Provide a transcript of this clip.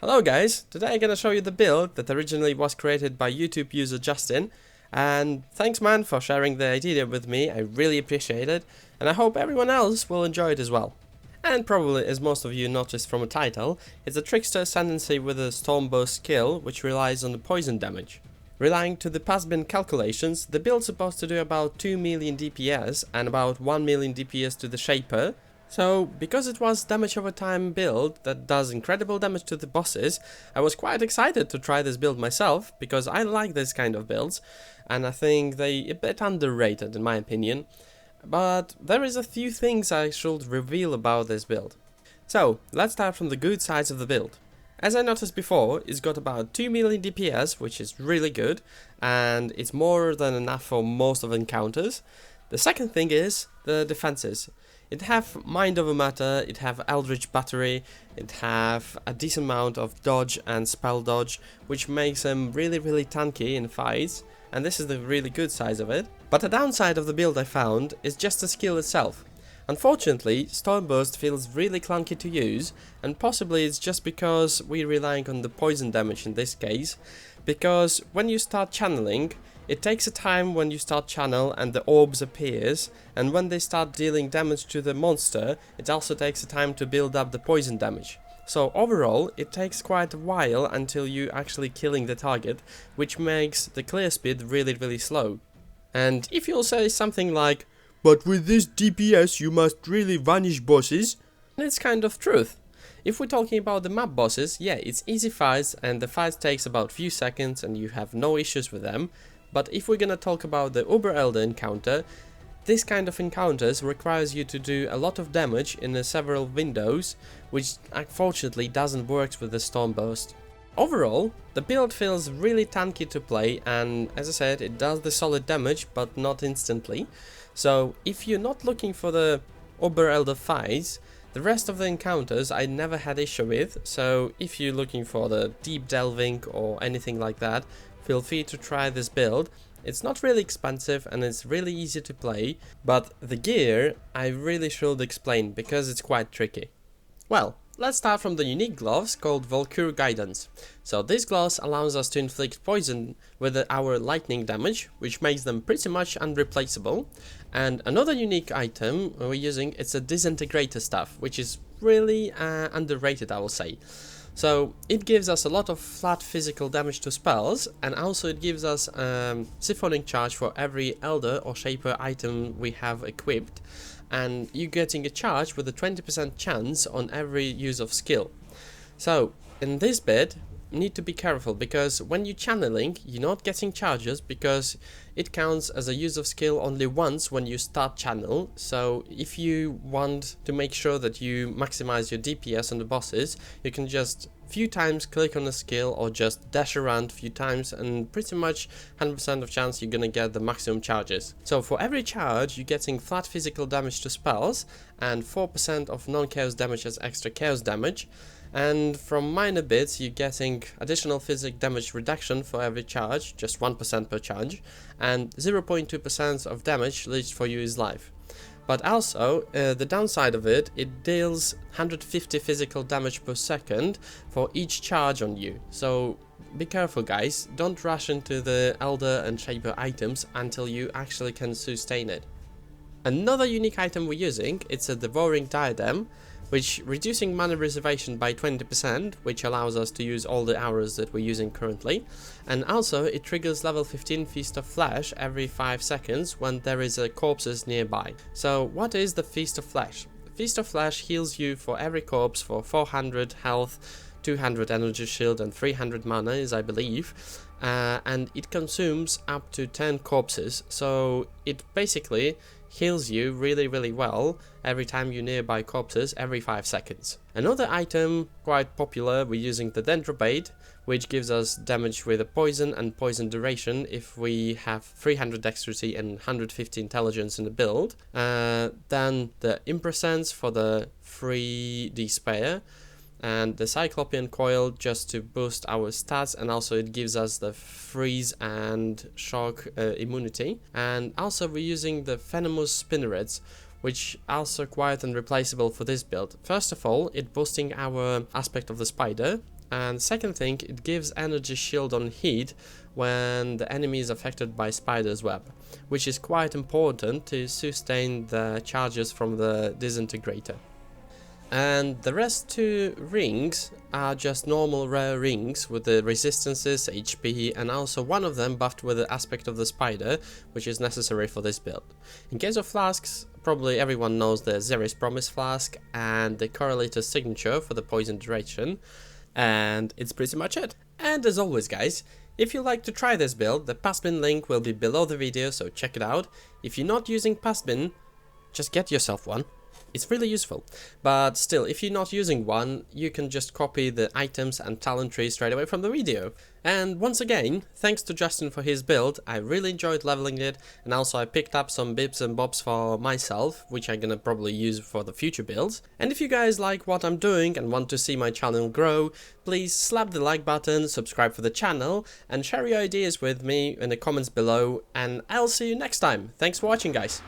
Hello guys, today I'm gonna show you the build that originally was created by YouTube user Justin, and thanks man for sharing the idea with me. I really appreciate it, and I hope everyone else will enjoy it as well. And probably, as most of you noticed from the title, it's a Trickster ascendancy with a Storm Burst skill which relies on the poison damage. Relying to the Pastbin calculations, the build's supposed to do about 2 million DPS and about 1 million DPS to the Shaper. So, because it was damage over time build that does incredible damage to the bosses, I was quite excited to try this build myself, because I like this kind of builds, and I think they a bit underrated in my opinion. But there is a few things I should reveal about this build. So, let's start from the good sides of the build. As I noticed before, it's got about 2 million DPS, which is really good, and it's more than enough for most of the encounters. The second thing is the defenses. It have Mind Over Matter, it have Eldritch Battery, it have a decent amount of dodge and spell dodge, which makes them really tanky in fights, and this is the really good side of it. But the downside of the build I found is just the skill itself. Unfortunately, Storm Burst feels really clunky to use, and possibly it's just because we're relying on the poison damage in this case, because when you start channeling, it takes a time when you start channel and the orbs appears, and when they start dealing damage to the monster, it also takes a time to build up the poison damage. So overall, it takes quite a while until you actually killing the target, which makes the clear speed really slow. And if you'll say something like, "But with this DPS you must really vanish bosses," it's kind of truth. If we're talking about the map bosses, yeah, it's easy fights and the fight takes about few seconds and you have no issues with them. But if we're gonna talk about the Uber Elder encounter, this kind of encounters requires you to do a lot of damage in several windows, which unfortunately doesn't work with the Storm Burst. Overall, the build feels really tanky to play, and as I said, it does the solid damage, but not instantly. So if you're not looking for the Uber Elder fights, the rest of the encounters I never had issue with, so if you're looking for the deep delving or anything like that, feel free to try this build. It's not really expensive and it's really easy to play, but the gear I really should explain because it's quite tricky. Well, let's start from the unique gloves called Valkyrie Guidance. So this gloves allows us to inflict poison with our lightning damage, which makes them pretty much unreplaceable. And another unique item we're using, it's a disintegrator stuff, which is really underrated, I will say. So it gives us a lot of flat physical damage to spells, and also it gives us siphoning charge for every Elder or Shaper item we have equipped, and you're getting a charge with a 20% chance on every use of skill. So in this bit, you need to be careful, because when you're channeling, you're not getting charges because it counts as a use of skill only once when you start channel. So if you want to make sure that you maximize your DPS on the bosses, you can just few times click on a skill or just dash around a few times, and pretty much 100% of chance you're gonna get the maximum charges. So for every charge you're getting flat physical damage to spells and 4% of non-chaos damage as extra chaos damage. And from minor bits, you're getting additional physic damage reduction for every charge, just 1% per charge, and 0.2% of damage leached for you is life. But also, the downside of it, it deals 150 physical damage per second for each charge on you. So be careful guys, don't rush into the Elder and Shaper items until you actually can sustain it. Another unique item we're using, it's a Devouring Diadem, which reducing mana reservation by 20%, which allows us to use all the hours that we're using currently, and also it triggers level 15 Feast of Flesh every 5 seconds when there is a corpses nearby. So what is the Feast of Flesh? Feast of Flesh heals you for every corpse for 400 health, 200 energy shield and 300 mana is I believe, and it consumes up to 10 corpses, so it basically heals you really well every time you're nearby corpses every 5 seconds. Another item quite popular, we're using the Dendrobate, which gives us damage with a poison and poison duration if we have 300 dexterity and 150 intelligence in the build. Then the Impresence for the 3D spare, and the Cyclopean Coil just to boost our stats, and also it gives us the freeze and shock immunity. And also we're using the Venomous Spinnerets, which also quite unreplaceable for this build. First of all, it boosting our aspect of the spider, And second thing, it gives energy shield on heat when the enemy is affected by spider's web, which is quite important to sustain the charges from the disintegrator. And the rest 2 rings are just normal rare rings with the resistances, HP, and also one of them buffed with the aspect of the spider, which is necessary for this build. In case of flasks, probably everyone knows the Xeris Promise flask and the correlator signature for the poison duration, and it's pretty much it. And as always guys, if you'd like to try this build, the Pastbin link will be below the video, so check it out. If you're not using Pastbin, just get yourself one. It's really useful, but still, if you're not using one, you can just copy the items and talent tree straight away from the video. And once again, thanks to Justin for his build. I really enjoyed leveling it, and also I picked up some bits and bobs for myself, which I'm gonna probably use for the future builds. And if you guys like what I'm doing and want to see my channel grow, please slap the like button, subscribe for the channel, and share your ideas with me in the comments below, and I'll see you next time. Thanks for watching guys.